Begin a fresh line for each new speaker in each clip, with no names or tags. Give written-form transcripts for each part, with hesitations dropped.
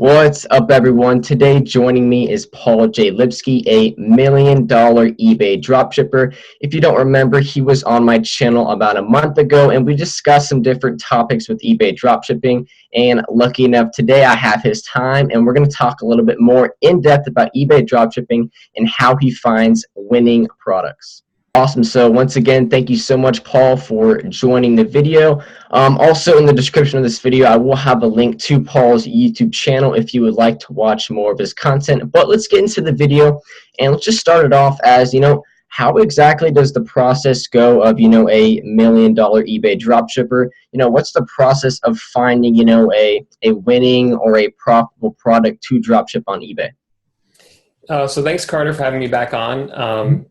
What's up, everyone? Today joining me is Paul J. Lipsky, a $1 million eBay dropshipper. If you don't remember, he was on my channel about a month ago, and we discussed some different topics with eBay dropshipping. And lucky enough, today I have his time, and we're going to talk a little bit more in depth about eBay dropshipping and how he finds winning products. Awesome. So once again, thank you so much, Paul, for joining the video. Also, in the description of this video, I will have a link to Paul's YouTube channel if you would like to watch more of his content. But let's get into the video, and let's just start it off as, how exactly does the process go of, a $1 million eBay dropshipper? What's the process of finding, a winning or a profitable product to dropship on eBay?
So thanks, Carter, for having me back on.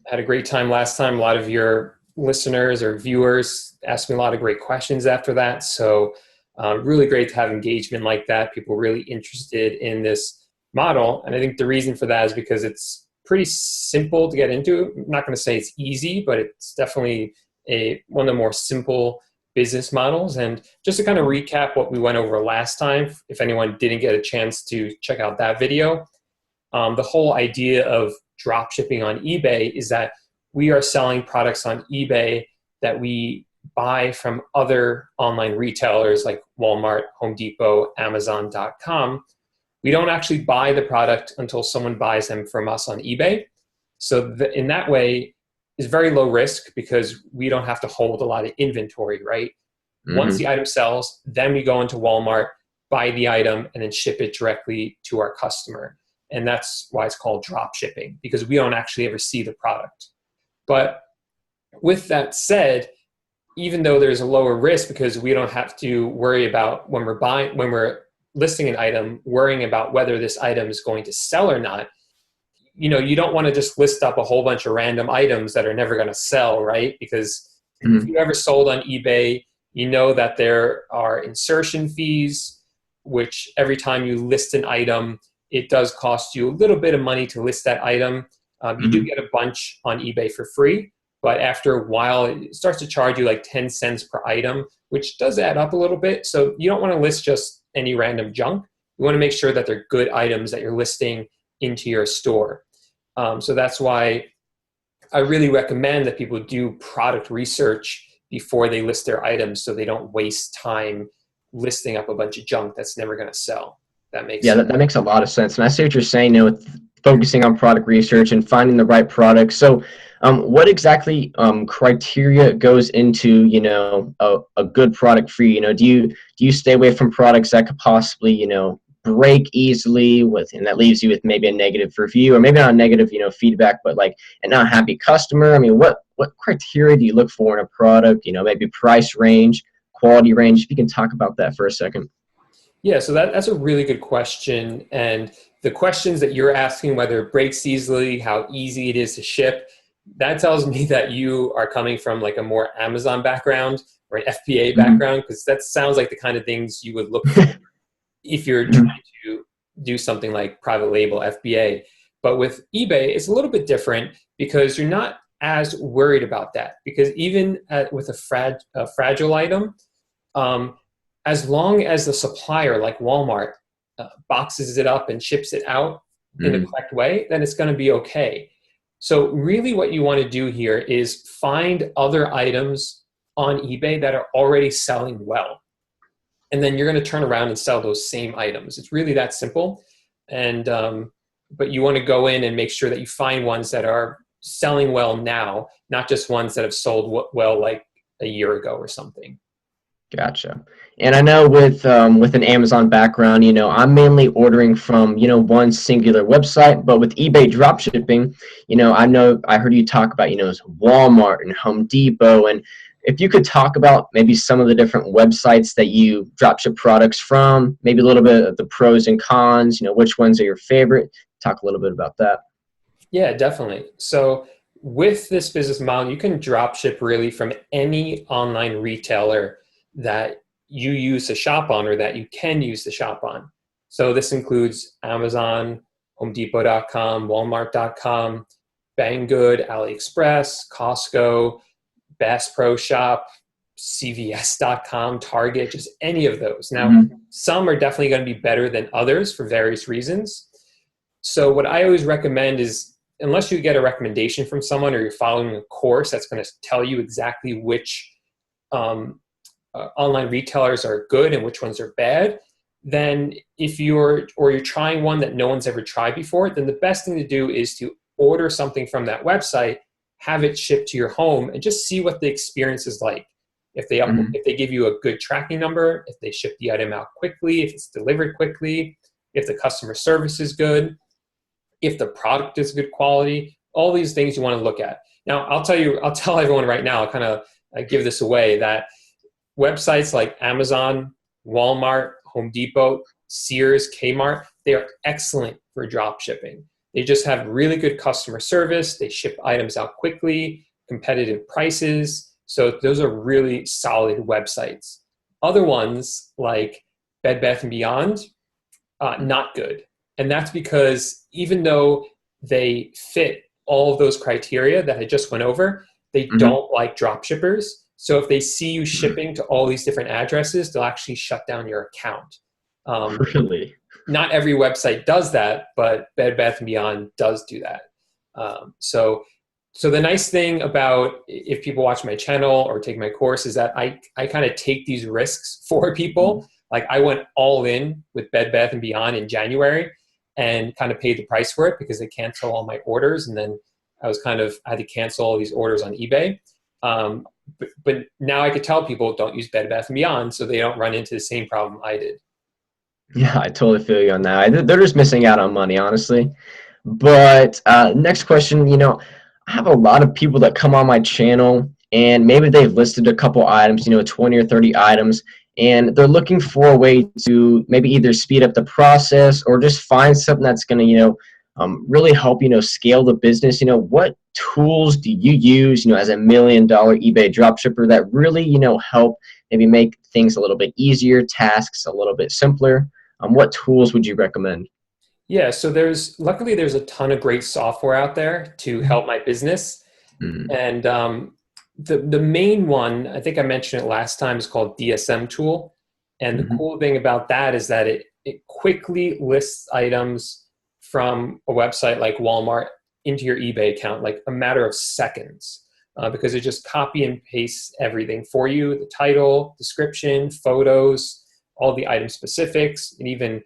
Had a great time last time. A lot of your listeners or viewers asked me a lot of great questions after that. So really great to have engagement like that. People really interested in this model. And I think the reason for that is because it's pretty simple to get into. I'm not going to say it's easy, but it's definitely one of the more simple business models. And just to kind of recap what we went over last time, if anyone didn't get a chance to check out that video, the whole idea of drop shipping on eBay is that we are selling products on eBay that we buy from other online retailers like Walmart, Home Depot, Amazon.com. We don't actually buy the product until someone buys them from us on eBay. So in that way, it's very low risk because we don't have to hold a lot of inventory, right? Once the item sells, then we go into Walmart, buy the item, and then ship it directly to our customer. And that's why it's called drop shipping, because we don't actually ever see the product. But with that said, even though there's a lower risk because we don't have to worry about when we're listing an item, worrying about whether this item is going to sell or not, you don't want to just list up a whole bunch of random items that are never going to sell, right? Because if you ever sold on eBay, you know that there are insertion fees, which every time you list an item, it does cost you a little bit of money to list that item. You do get a bunch on eBay for free, but after a while, it starts to charge you like 10 cents per item, which does add up a little bit. So you don't want to list just any random junk. You want to make sure that they're good items that you're listing into your store. So that's why I really recommend that people do product research before they list their items so they don't waste time listing up a bunch of junk that's never going to sell. That makes sense.
That makes a lot of sense. And I see what you're saying, with focusing on product research and finding the right product. So what exactly criteria goes into, a good product for you? Do you stay away from products that could possibly, break easily and that leaves you with maybe a negative review or maybe not a negative, feedback, but like a not happy customer? I mean, what criteria do you look for in a product, maybe price range, quality range? If you can talk about that for a second.
Yeah, so that's a really good question. And the questions that you're asking, whether it breaks easily, how easy it is to ship, that tells me that you are coming from like a more Amazon background or an FBA background, because that sounds like the kind of things you would look for if you're trying to do something like private label FBA. But with eBay, it's a little bit different because you're not as worried about that. Because even with a fragile item, as long as the supplier, like Walmart, boxes it up and ships it out in the correct way, then it's going to be okay. So really what you want to do here is find other items on eBay that are already selling well. And then you're going to turn around and sell those same items. It's really that simple. And but you want to go in and make sure that you find ones that are selling well now, not just ones that have sold well like a year ago or something.
Gotcha. And I know with an Amazon background, I'm mainly ordering from, one singular website, but with eBay dropshipping, I heard you talk about, Walmart and Home Depot. And if you could talk about maybe some of the different websites that you dropship products from, maybe a little bit of the pros and cons, which ones are your favorite? Talk a little bit about that.
Yeah, definitely. So with this business model, you can dropship really from any online retailer that you use to shop on or that you can use to shop on. So this includes Amazon, HomeDepot.com, Walmart.com, Banggood, AliExpress, Costco, Bass Pro Shop, CVS.com, Target, just any of those. Now,
Mhm.
some are definitely going to be better than others for various reasons. So what I always recommend is, unless you get a recommendation from someone or you're following a course that's going to tell you exactly which online retailers are good and which ones are bad, then if you're trying one that no one's ever tried before, then the best thing to do is to order something from that website, have it shipped to your home, and just see what the experience is like.
Mhm.
If they give you a good tracking number, if they ship the item out quickly, if it's delivered quickly, if the customer service is good, if the product is good quality, all these things you want to look at. Now, I'll tell everyone right now, I'll kind of give this away, that websites like Amazon, Walmart, Home Depot, Sears, Kmart, they are excellent for drop shipping. They just have really good customer service. They ship items out quickly, competitive prices. So those are really solid websites. Other ones like Bed Bath & Beyond, not good. And that's because even though they fit all of those criteria that I just went over, they
Mhm.
don't like drop shippers. So if they see you shipping to all these different addresses, they'll actually shut down your account. Um,
Really?
Not every website does that, but Bed Bath & Beyond does do that. So the nice thing about, if people watch my channel or take my course, is that I kind of take these risks for people. Like, I went all in with Bed Bath & Beyond in January and kind of paid the price for it because they canceled all my orders. And then I had to cancel all these orders on eBay. But now I could tell people, don't use Bed Bath & Beyond, so they don't run into the same problem I did.
Yeah, I totally feel you on that. They're just missing out on money, honestly. But next question, I have a lot of people that come on my channel and maybe they've listed a couple items, 20 or 30 items, and they're looking for a way to maybe either speed up the process or just find something that's going to, really help, scale the business. What tools do you use, as a $1 million eBay dropshipper that really, help maybe make things a little bit easier, tasks a little bit simpler? What tools would you recommend?
Yeah, so luckily there's a ton of great software out there to help my business.
Mm-hmm.
And the main one, I think I mentioned it last time, is called DSM Tool. And the
Mm-hmm.
cool thing about that is that it quickly lists items from a website like Walmart into your eBay account, like a matter of seconds, because it just copy and pastes everything for you: the title, description, photos, all the item specifics. It even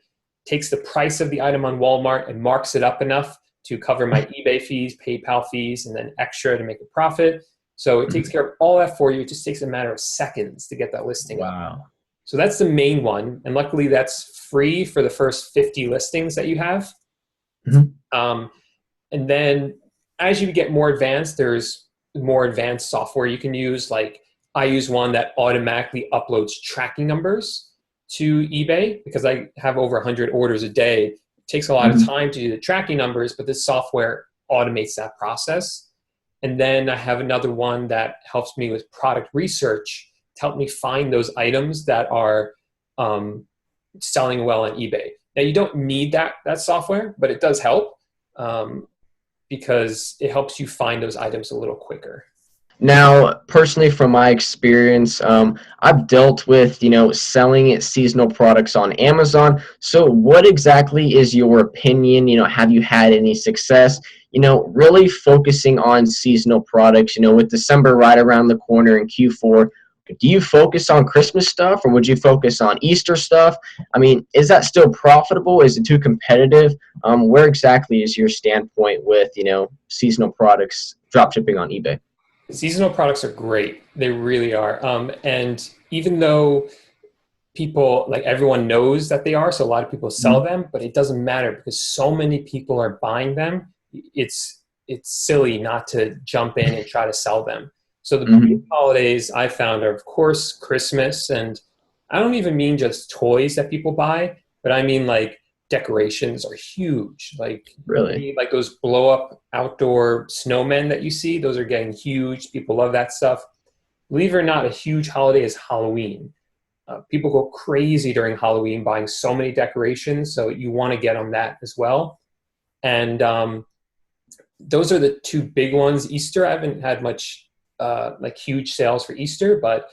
takes the price of the item on Walmart and marks it up enough to cover my eBay fees, PayPal fees, and then extra to make a profit. So it takes care of all that for you. It just takes a matter of seconds to get that listing up.
Wow.
So that's the main one. And luckily that's free for the first 50 listings that you have.
Mhm.
Um, and then as you get more advanced, there's more advanced software you can use. Like, I use one that automatically uploads tracking numbers to eBay because I have over 100 orders a day. It takes a lot of
Mhm.
time to do the tracking numbers, but this software automates that process. And then I have another one that helps me with product research to help me find those items that are um, selling well on eBay. Now, you don't need that software, but it does help, um, because it helps you find those items a little quicker.
Now, personally, from my experience, I've dealt with, selling seasonal products on Amazon. So what exactly is your opinion? Have you had any success, really focusing on seasonal products, with December right around the corner in Q4? Do you focus on Christmas stuff or would you focus on Easter stuff? I mean, is that still profitable? Is it too competitive? Where exactly is your standpoint with, seasonal products dropshipping on eBay?
Seasonal products are great. They really are. And even though people, like, everyone knows that they are, so a lot of people sell
Mhm.
them, but it doesn't matter because so many people are buying them. It's silly not to jump in and try to sell them. So the big
Mhm.
holidays I found are, of course, Christmas. And I don't even mean just toys that people buy, but I mean, like, decorations are huge.
Really?
Like those blow up outdoor snowmen that you see, those are getting huge. People love that stuff. Believe it or not, a huge holiday is Halloween. People go crazy during Halloween buying so many decorations, so you want to get on that as well. And those are the two big ones. Easter, I haven't had much like huge sales for Easter, but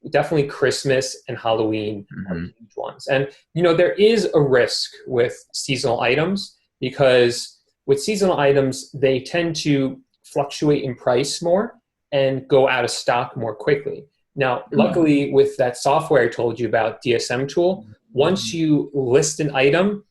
definitely Christmas and Halloween are
Mhm.
huge ones. And, you know, there is a risk with seasonal items because with seasonal items, they tend to fluctuate in price more and go out of stock more quickly. Now, luckily, with that software I told you about, DSM tool, once you list an item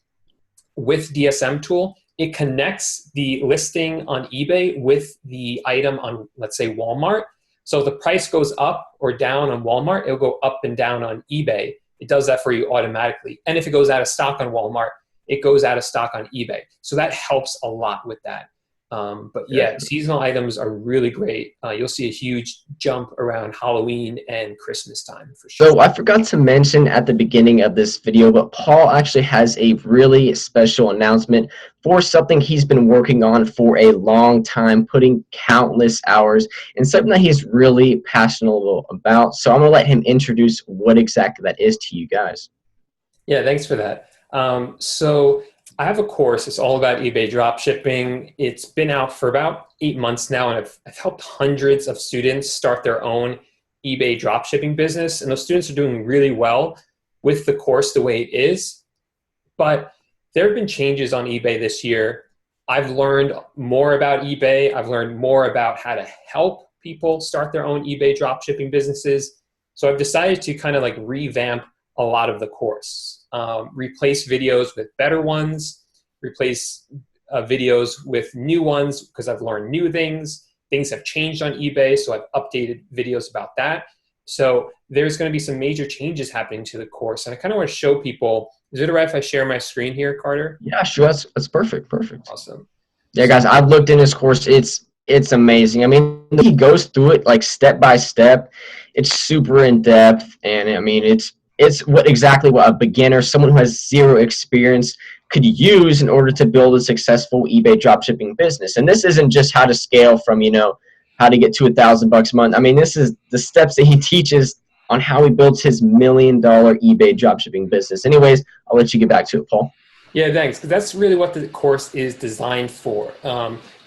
with DSM tool, it connects the listing on eBay with the item on, let's say, Walmart. So if the price goes up or down on Walmart, it'll go up and down on eBay. It does that for you automatically. And if it goes out of stock on Walmart, it goes out of stock on eBay. So that helps a lot with that. But yeah, seasonal items are really great. You'll see a huge jump around Halloween and Christmas time for sure.
So I forgot to mention at the beginning of this video, but Paul actually has a really special announcement for something he's been working on for a long time, putting countless hours, and something that he's really passionate about. So I'm going to let him introduce what exactly that is to you guys.
Yeah, thanks for that. So I have a course. It's all about eBay dropshipping. It's been out for about 8 months now, and I've helped hundreds of students start their own eBay dropshipping business. And those students are doing really well with the course the way it is. But there have been changes on eBay this year. I've learned more about eBay. I've learned more about how to help people start their own eBay dropshipping businesses. So I've decided to kind of like revamp a lot of the course, replace videos with better ones, replace videos with new ones because I've learned new things. Things have changed on eBay, so I've updated videos about that. So there's going to be some major changes happening to the course, and I kind of want to show people. Is it all right if I share my screen here, Carter?
Yeah, sure. That's perfect. Perfect.
Awesome.
Yeah, guys, I've looked in his course. It's amazing. I mean, he goes through it like step by step. It's super in depth, and I mean, it's what a beginner, someone who has zero experience, could use in order to build a successful eBay dropshipping business. And this isn't just how to scale from, how to get to $1,000 a month. I mean, this is the steps that he teaches on how he builds his $1 million eBay dropshipping business. Anyways, I'll let you get back to it, Paul.
Yeah, thanks. Because that's really what the course is designed for.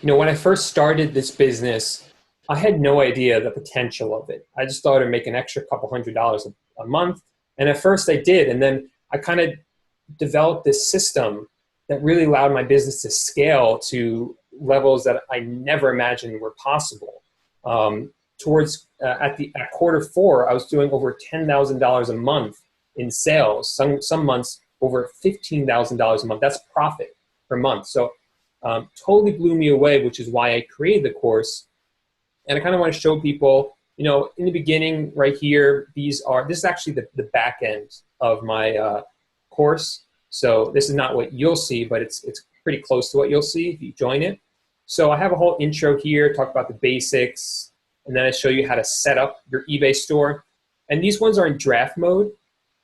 When I first started this business, I had no idea the potential of it. I just thought I'd make an extra couple $100s a month. And at first I did. And then I kind of developed this system that really allowed my business to scale to levels that I never imagined were possible. At quarter four, I was doing over $10,000 a month in sales. Some months over $15,000 a month. That's profit per month. So totally blew me away, which is why I created the course. And I kind of want to show people, in the beginning right here, this is actually the back end of my course. So this is not what you'll see, but it's pretty close to what you'll see if you join it. So I have a whole intro here, talk about the basics, and then I show you how to set up your eBay store. And these ones are in draft mode,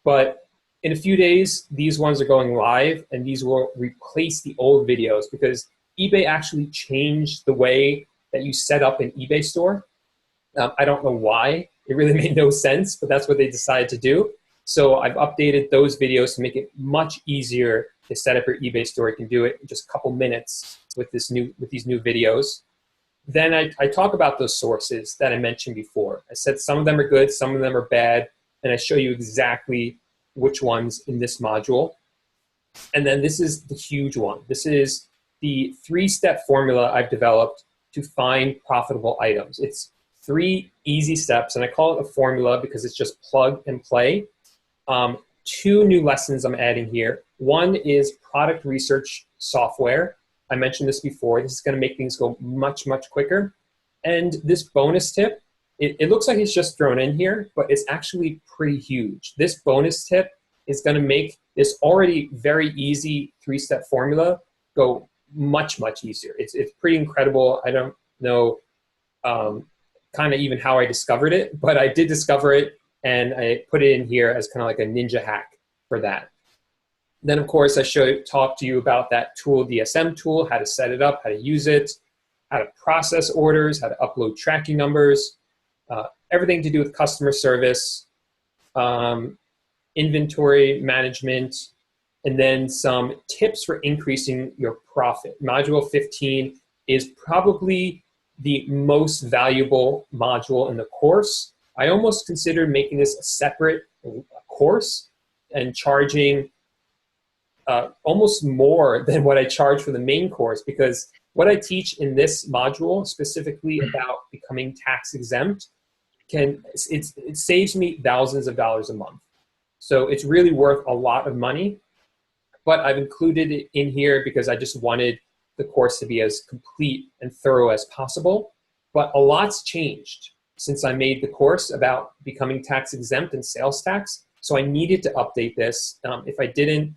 but in a few days, these ones are going live, and these will replace the old videos because eBay actually changed the way that you set up an eBay store. I don't know why. It really made no sense, but that's what they decided to do. So I've updated those videos to make it much easier to set up your eBay store. You can do it in just a couple minutes with these new videos. Then I talk about those sources that I mentioned before. I said some of them are good, some of them are bad, and I show you exactly which ones in this module. And then this is the huge one. This is the 3-step formula I've developed to find profitable items. It's 3 easy steps, and I call it a formula because it's just plug and play. 2 new lessons I'm adding here. One is product research software. I mentioned this before. This is going to make things go much, much quicker. And this bonus tip, it looks like it's just thrown in here, but it's actually pretty huge. This bonus tip is going to make this already very easy 3-step formula go much, much easier. It's pretty incredible. I don't know kind of even how I discovered it, but I did discover it, and I put it in here as kind of like a ninja hack for that. Then, of course, I talk to you about that tool, DSM tool, how to set it up, how to use it, how to process orders, how to upload tracking numbers, everything to do with customer service, inventory management, and then some tips for increasing your profit. Module 15 is probably the most valuable module in the course. I almost considered making this a separate course and charging almost more than what I charge for the main course, because what I teach in this module specifically about becoming tax exempt it saves me thousands of dollars a month. So it's really worth a lot of money, but I've included it in here because I just wanted the course to be as complete and thorough as possible. But a lot's changed since I made the course about becoming tax exempt and sales tax. So I needed to update this. If I didn't,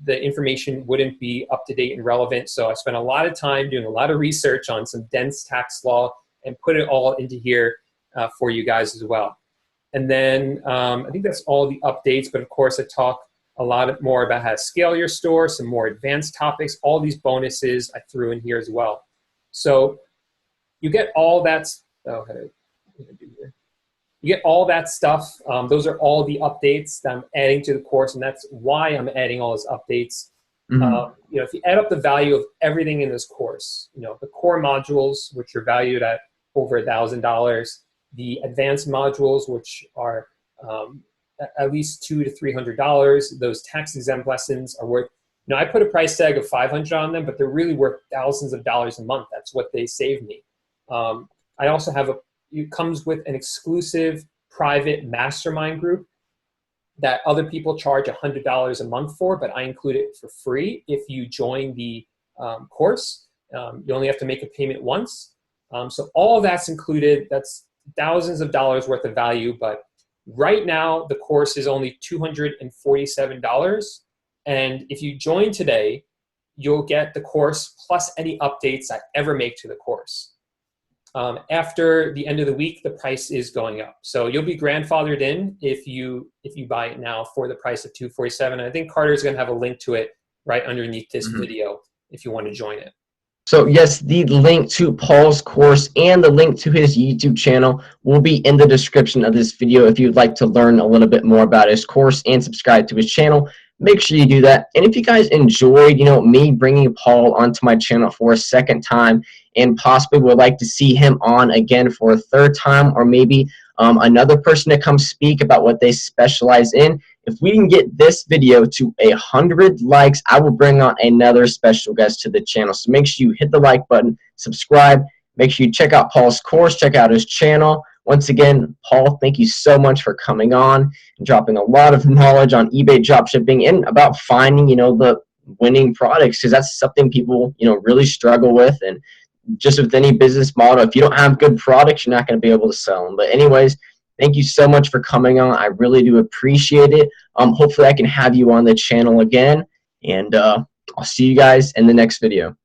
the information wouldn't be up to date and relevant. So I spent a lot of time doing a lot of research on some dense tax law and put it all into here for you guys as well. And then I think that's all the updates, but of course I talk a lot more about how to scale your store, some more advanced topics, all these bonuses I threw in here as well. So you get all that, you get all that stuff. Those are all the updates that I'm adding to the course, and that's why I'm adding all those updates. If you add up the value of everything in this course, the core modules, which are valued at over $1,000, the advanced modules, which are at least $200 to $300, those tax exempt lessons are worth, I put a price tag of $500 on them, but they're really worth thousands of dollars a month. That's what they save me. I also have it comes with an exclusive private mastermind group that other people charge $100 a month for, but I include it for free if you join the course. You only have to make a payment once. So all that's included. That's thousands of dollars worth of value, but right now the course is only $247. And if you join today, you'll get the course plus any updates I ever make to the course. After the end of the week, the price is going up. So you'll be grandfathered in if you buy it now for the price of $247. I think Carter's going to have a link to it right underneath this video if you want to join it.
So yes, the link to Paul's course and the link to his YouTube channel will be in the description of this video if you'd like to learn a little bit more about his course and subscribe to his channel. Make sure you do that. And if you guys enjoyed, me bringing Paul onto my channel for a second time and possibly would like to see him on again for a third time, or maybe another person to come speak about what they specialize in, if we can get this video to 100 likes, I will bring on another special guest to the channel. So make sure you hit the like button, subscribe, make sure you check out Paul's course, check out his channel. Once again, Paul, thank you so much for coming on and dropping a lot of knowledge on eBay dropshipping and about finding, the winning products, because that's something people, really struggle with. And just with any business model, if you don't have good products, you're not going to be able to sell them. But anyways, thank you so much for coming on. I really do appreciate it. Hopefully I can have you on the channel again, and I'll see you guys in the next video.